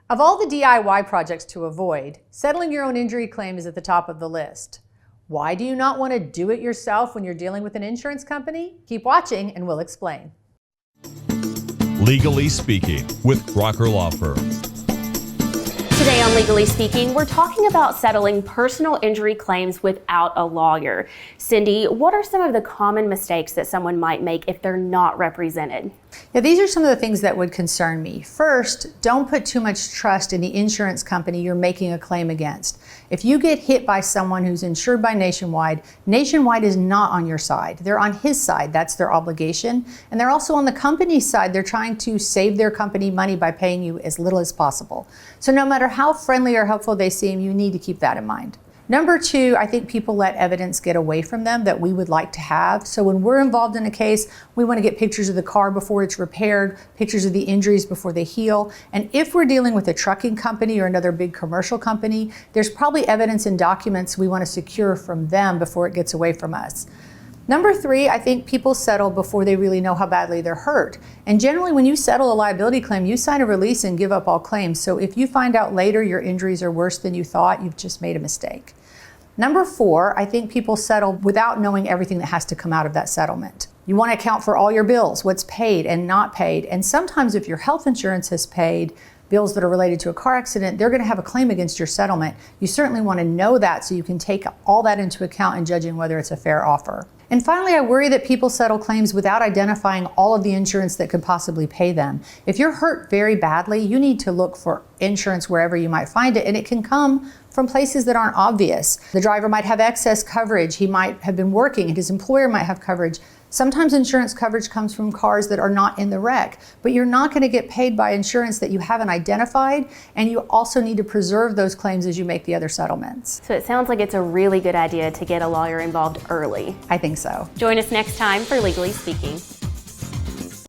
Of all the DIY projects to avoid, settling your own injury claim is at the top of the list. Why do you not want to do it yourself when you're dealing with an insurance company? Keep watching and we'll explain. Legally Speaking with Crocker Law Firm. Today on Legally Speaking, we're talking about settling personal injury claims without a lawyer. Cyndi, what are some of the common mistakes that someone might make if they're not represented? Yeah, these are some of the things that would concern me. First, don't put too much trust in the insurance company you're making a claim against. If you get hit by someone who's insured by Nationwide, Nationwide is not on your side. They're on his side. That's their obligation. And they're also on the company's side. They're trying to save their company money by paying you as little as possible. So no matter how friendly or helpful they seem, you need to keep that in mind. Number two, I think people let evidence get away from them that we would like to have. So when we're involved in a case, we want to get pictures of the car before it's repaired, pictures of the injuries before they heal. And if we're dealing with a trucking company or another big commercial company, there's probably evidence and documents we want to secure from them before it gets away from us. Number three, I think people settle before they really know how badly they're hurt. And generally when you settle a liability claim, you sign a release and give up all claims. So if you find out later your injuries are worse than you thought, you've just made a mistake. Number four, I think people settle without knowing everything that has to come out of that settlement. You want to account for all your bills, what's paid and not paid. And sometimes if your health insurance has paid bills that are related to a car accident, they're going to have a claim against your settlement. You certainly want to know that so you can take all that into account in judging whether it's a fair offer. And finally, I worry that people settle claims without identifying all of the insurance that could possibly pay them. If you're hurt very badly, you need to look for insurance wherever you might find it, and it can come from places that aren't obvious. The driver might have excess coverage, he might have been working, and his employer might have coverage. Sometimes insurance coverage comes from cars that are not in the wreck, but you're not going to get paid by insurance that you haven't identified, and you also need to preserve those claims as you make the other settlements. So it sounds like it's a really good idea to get a lawyer involved early. I think so. Join us next time for Legally Speaking.